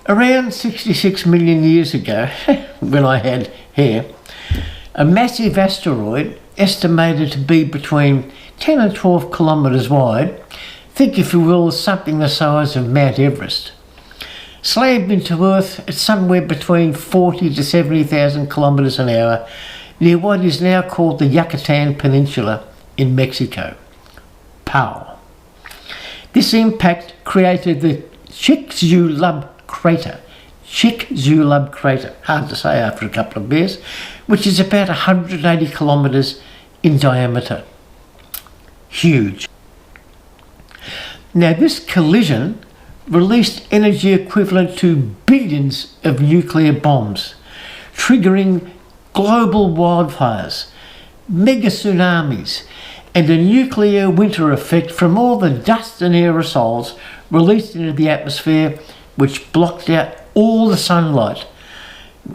Around 66 million years ago, when I had hair, a massive asteroid estimated to be between 10 and 12 kilometres wide, think if you will something the size of Mount Everest, slammed into Earth at somewhere between 40 to 70,000 kilometres an hour near what is now called the Yucatan Peninsula in Mexico. Pow! This impact created the Chicxulub crater. Chicxulub crater, hard to say after a couple of beers, which is about 180 kilometres in diameter. Huge. Now this collision released energy equivalent to billions of nuclear bombs, triggering global wildfires, mega tsunamis, and a nuclear winter effect from all the dust and aerosols released into the atmosphere, which blocked out all the sunlight,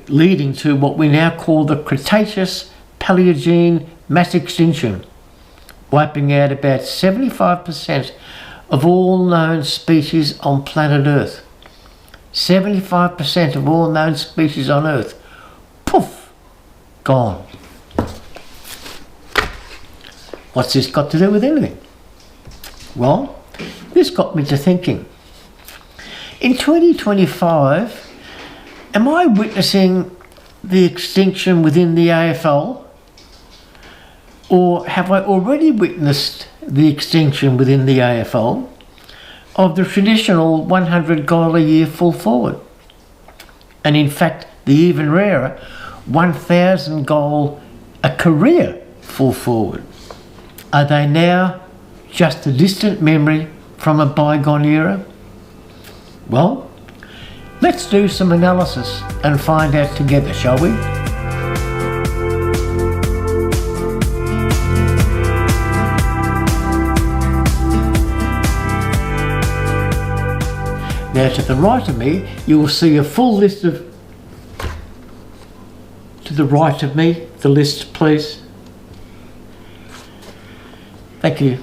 leading to what we now call the Cretaceous Paleogene mass extinction, wiping out about 75% of all known species on planet Earth. 75% of all known species on Earth. Poof! Gone. What's this got to do with anything? Well, this got me to thinking. In 2025, am I witnessing the extinction within the AFL? Or have I already witnessed the extinction within the AFL of the traditional 100 goal a year full forward? And in fact, the even rarer 1,000 goal a career full forward. Are they now just a distant memory from a bygone era? Well, let's do some analysis and find out together, shall we? Now to the right of me, you will see a full list of... To the right of me, the list please. Thank you.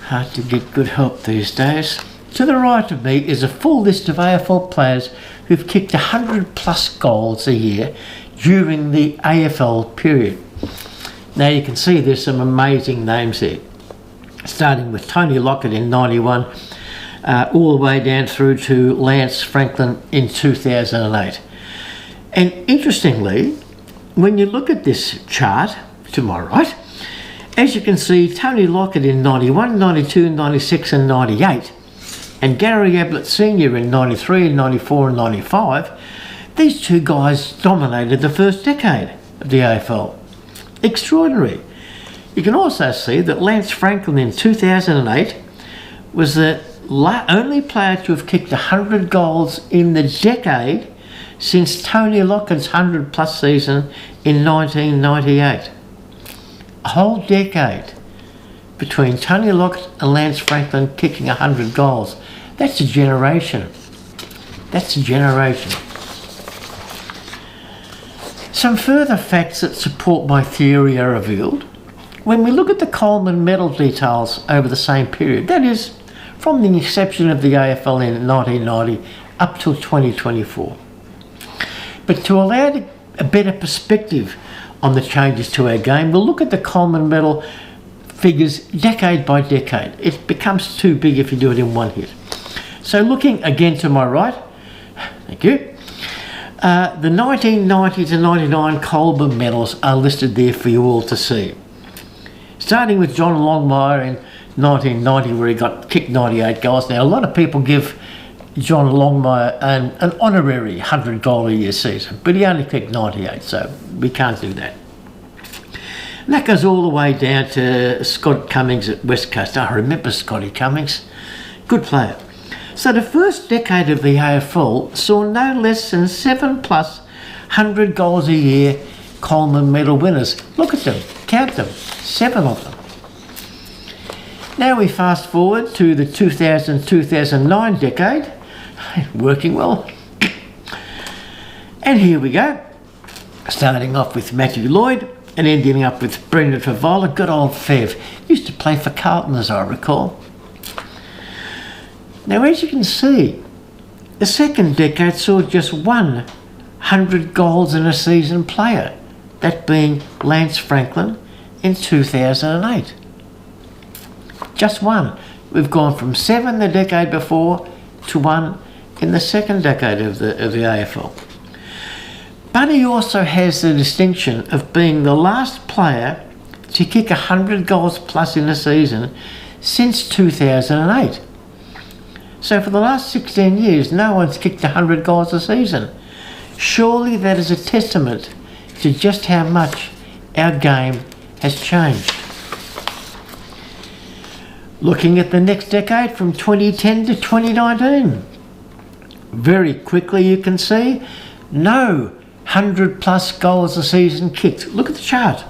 Hard to get good help these days. To the right of me is a full list of AFL players who've kicked 100 plus goals a year during the AFL period. Now you can see there's some amazing names there, starting with Tony Lockett in 91, all the way down through to Lance Franklin in 2008. And interestingly, when you look at this chart to my right, as you can see, Tony Lockett in 91, 92, 96 and 98, and Gary Ablett Sr. in 93, 94 and 95, these two guys dominated the first decade of the AFL. Extraordinary. You can also see that Lance Franklin in 2008 was the only player to have kicked 100 goals in the decade since Tony Lockett's 100 plus season in 1998. A whole decade between Tony Lockett and Lance Franklin kicking 100 goals. That's a generation. That's a generation. Some further facts that support my theory are revealed when we look at the Coleman medal details over the same period. That is, from the inception of the AFL in 1990 up till 2024. But to allow a better perspective on the changes to our game, we'll look at the Coleman medal figures decade by decade. It becomes too big if you do it in one hit. So looking again to my right, thank you, the 1990 to 99 Coleman medals are listed there for you all to see. Starting with John Longmire in 1990, where he kicked 98 goals. Now a lot of people give John Longmire an honorary 100 goal a year season, but he only kicked 98, so we can't do that. And that goes all the way down to Scott Cummings at West Coast. I remember Scotty Cummings, good player. So the first decade of the AFL saw no less than 7 plus 100 goals a year Coleman medal winners. Look at them, count them, 7 of them. Now we fast forward to the 2000-2009 decade, working well. And here we go, starting off with Matthew Lloyd and ending up with Brendan Favola, good old Fev. Used to play for Carlton as I recall. Now, as you can see, the second decade saw just 100 goals in a season player, that being Lance Franklin in 2008. Just one. We've gone from 7 the decade before to 1 in the second decade of the AFL. But he also has the distinction of being the last player to kick 100 goals plus in a season since 2008. So for the last 16 years, no one's kicked 100 goals a season. Surely that is a testament to just how much our game has changed. Looking at the next decade from 2010 to 2019, very quickly you can see no 100 plus goals a season kicked. Look at the chart.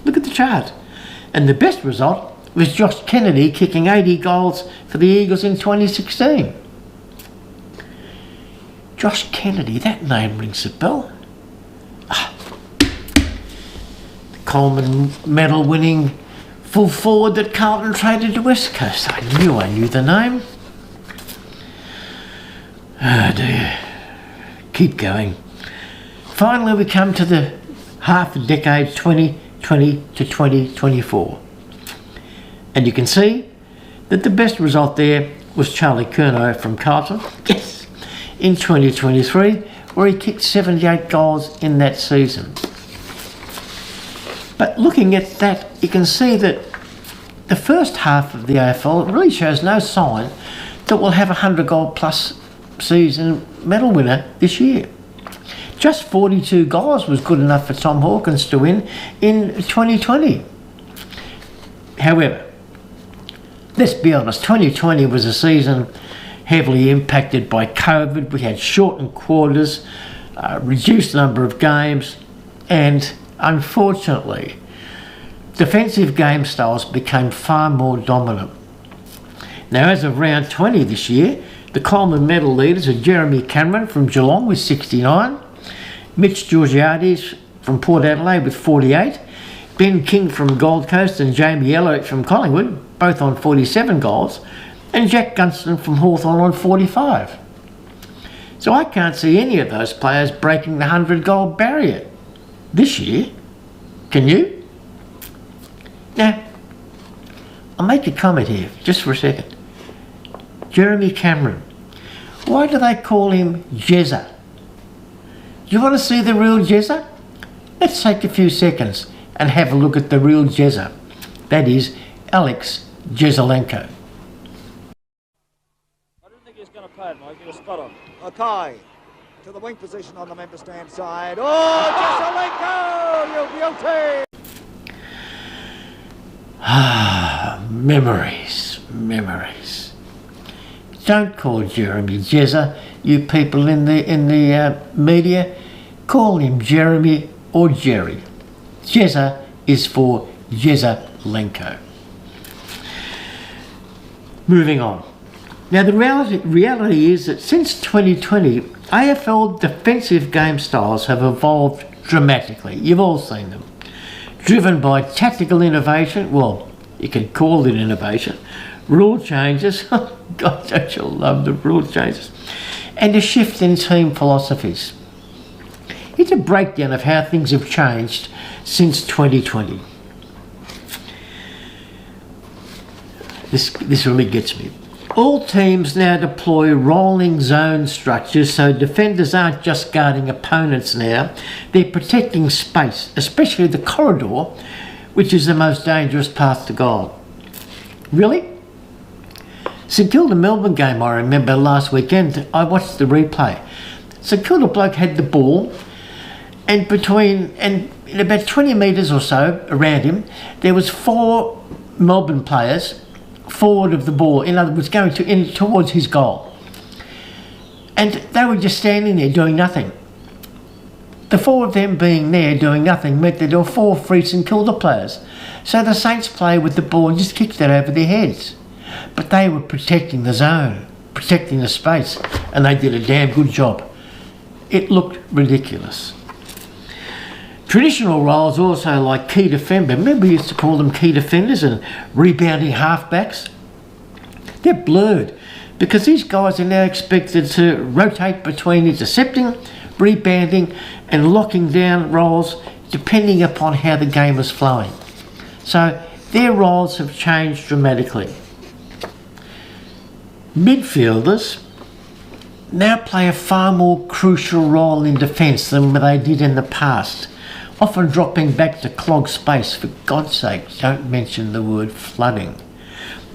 Look at the chart. And the best result was Josh Kennedy kicking 80 goals for the Eagles in 2016. Josh Kennedy, that name rings a bell. The Coleman medal winning full forward that Carlton traded to West Coast. I knew the name. Oh dear. Keep going. Finally we come to the half a decade 2020 to 2024. And you can see that the best result there was Charlie Curnow from Carlton. Yes! In 2023, where he kicked 78 goals in that season. But looking at that, you can see that the first half of the AFL really shows no sign that we'll have a 100 goal plus season medal winner this year. Just 42 goals was good enough for Tom Hawkins to win in 2020. However, let's be honest, 2020 was a season heavily impacted by COVID. We had shortened quarters, reduced number of games, and unfortunately, defensive game styles became far more dominant. Now, as of round 20 this year, the Coleman medal leaders are Jeremy Cameron from Geelong with 69, Mitch Georgiades from Port Adelaide with 48, Ben King from Gold Coast and Jamie Elliott from Collingwood, both on 47 goals, and Jack Gunston from Hawthorn on 45. So I can't see any of those players breaking the 100 goal barrier this year. Can you? Now, I'll make a comment here, just for a second. Jeremy Cameron. Why do they call him Jezza? Do you want to see the real Jezza? Let's take a few seconds and have a look at the real Jezza. That is Alex Jesaulenko. I didn't think he was going to play it, Mike. He was spot on. Okay, to the wing position on the member stand side. Oh, Jesaulenko! You beauty! Memories. Don't call Jeremy Jezza, you people in the media. Call him Jeremy or Jerry. Jezza is for Jesaulenko. Moving on. Now the reality is that since 2020, AFL defensive game styles have evolved dramatically. You've all seen them. Driven by tactical innovation, well, you can call it innovation, rule changes, God, don't you love the rule changes, and a shift in team philosophies. It's a breakdown of how things have changed since 2020. This really gets me. All teams now deploy rolling zone structures, so defenders aren't just guarding opponents now, they're protecting space, especially the corridor, which is the most dangerous path to goal. Really? St Kilda Melbourne game, I remember last weekend, I watched the replay. St Kilda bloke had the ball, and in about 20 metres or so around him, there was 4 Melbourne players forward of the ball, in other words, going towards his goal. And they were just standing there doing nothing. The 4 of them being there doing nothing meant that there were 4 free St Kilda players. So the Saints played with the ball and just kicked it over their heads. But they were protecting the zone, protecting the space, and they did a damn good job. It looked ridiculous. Traditional roles also, like key defender, remember we used to call them key defenders and rebounding halfbacks? They're blurred because these guys are now expected to rotate between intercepting, rebounding and locking down roles depending upon how the game is flowing. So their roles have changed dramatically. Midfielders now play a far more crucial role in defence than they did in the past, often dropping back to clog space. For God's sake, don't mention the word flooding.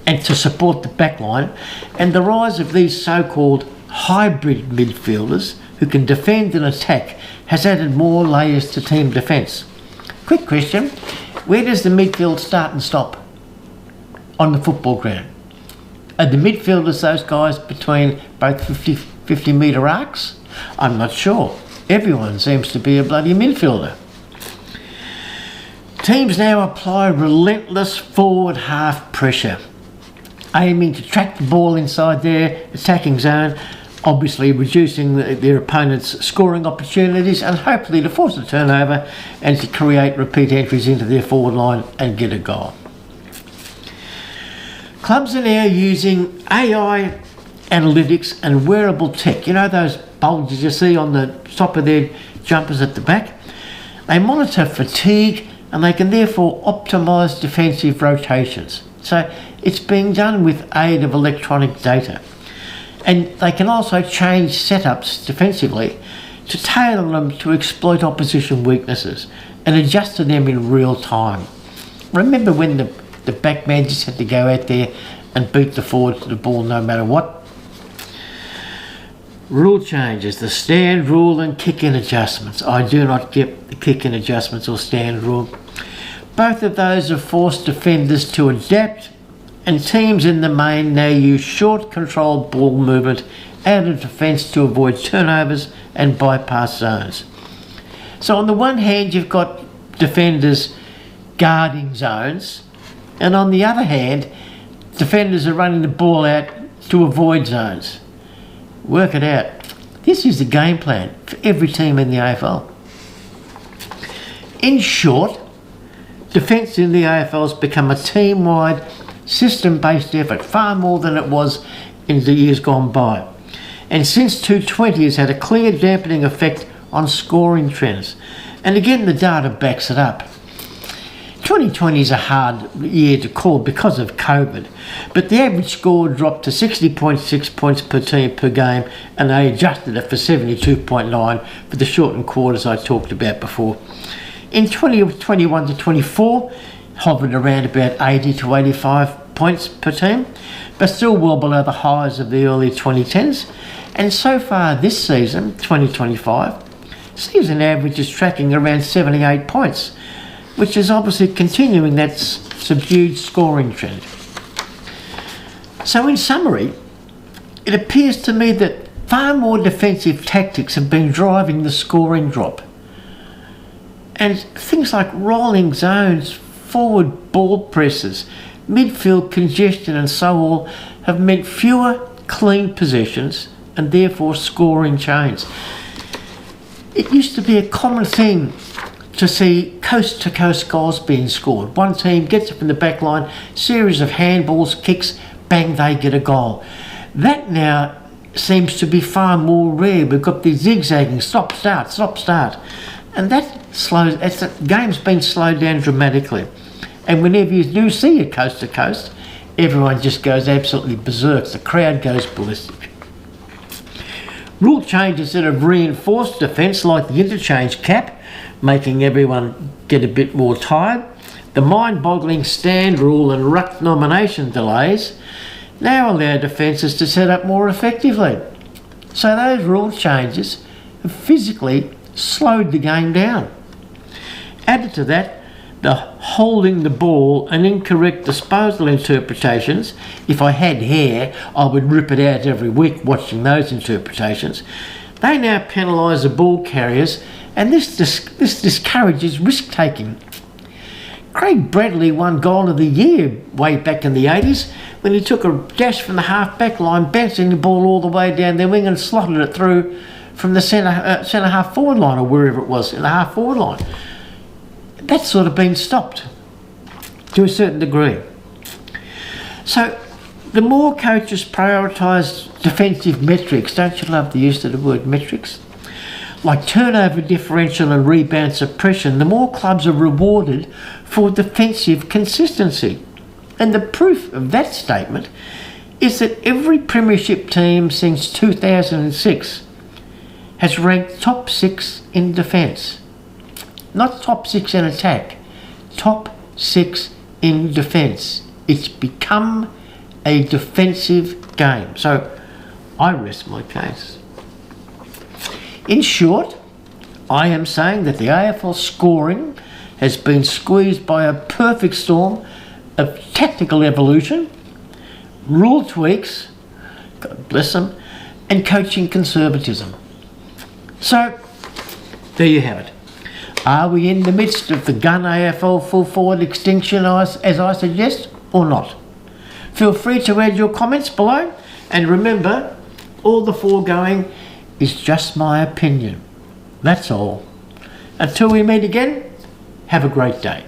And to support the backline, and the rise of these so-called hybrid midfielders who can defend and attack has added more layers to team defence. Quick question, where does the midfield start and stop on the football ground? Are the midfielders those guys between both 50 metre arcs? I'm not sure. Everyone seems to be a bloody midfielder. Teams now apply relentless forward half pressure, aiming to track the ball inside their attacking zone, obviously reducing their opponent's scoring opportunities and hopefully to force a turnover and to create repeat entries into their forward line and get a goal. Clubs are now using AI analytics and wearable tech. You know those bulges you see on the top of their jumpers at the back? They monitor fatigue and they can therefore optimise defensive rotations. So it's being done with aid of electronic data. And they can also change setups defensively to tailor them to exploit opposition weaknesses and adjust to them in real time. Remember when the back man just had to go out there and beat the forward to the ball no matter what? Rule changes, the stand rule and kick-in adjustments. I do not get the kick-in adjustments or stand rule. Both of those have forced defenders to adapt, and teams in the main now use short controlled ball movement out of defence to avoid turnovers and bypass zones. So on the one hand you've got defenders guarding zones, and on the other hand defenders are running the ball out to avoid zones. Work it out. This is the game plan for every team in the AFL. In short, defence in the AFL has become a team-wide, system-based effort, far more than it was in the years gone by. And since 2020 has had a clear dampening effect on scoring trends. And again, the data backs it up. 2020 is a hard year to call because of COVID, but the average score dropped to 60.6 points per team per game, and they adjusted it for 72.9 for the shortened quarters I talked about before. In 2021 to 24, hovered around about 80 to 85 points per team, but still well below the highs of the early 2010s. And so far this season, 2025, season average is tracking around 78 points, which is obviously continuing that subdued scoring trend. So in summary, it appears to me that far more defensive tactics have been driving the scoring drop. And things like rolling zones, forward ball presses, midfield congestion and so on have meant fewer clean possessions and therefore scoring chains. It used to be a common thing to see coast-to-coast goals being scored. One team gets it from the back line, series of handballs, kicks, bang, they get a goal. That now seems to be far more rare. We've got the zigzagging, stop, start. And the game's been slowed down dramatically. And whenever you do see a coast-to-coast, everyone just goes absolutely berserk. The crowd goes ballistic. Rule changes that have reinforced defence, like the interchange cap, making everyone get a bit more tired, the mind-boggling stand rule and ruck nomination delays, now allow defences to set up more effectively. So those rule changes have physically slowed the game down. Added to that, the holding the ball and incorrect disposal interpretations. If I had hair, I would rip it out every week watching those interpretations. They now penalise the ball carriers, and this discourages risk-taking. Craig Bradley won goal of the year way back in the 80s when he took a dash from the half-back line, bouncing the ball all the way down their wing and slotted it through from the centre half forward line, or wherever it was, in the half forward line. That's sort of been stopped to a certain degree. So The more coaches prioritise defensive metrics, don't you love the use of the word metrics, like turnover differential and rebound suppression, the more clubs are rewarded for defensive consistency. And the proof of that statement is that every premiership team since 2006 has ranked top 6 in defence. Not top 6 in attack, top 6 in defence. It's become a defensive game. So I rest my case. In short, I am saying that the AFL scoring has been squeezed by a perfect storm of tactical evolution, rule tweaks, God bless them, and coaching conservatism. So, there you have it. Are we in the midst of the gun AFL full forward extinction as I suggest, or not? Feel free to add your comments below, and remember, all the foregoing is just my opinion. That's all. Until we meet again, have a great day.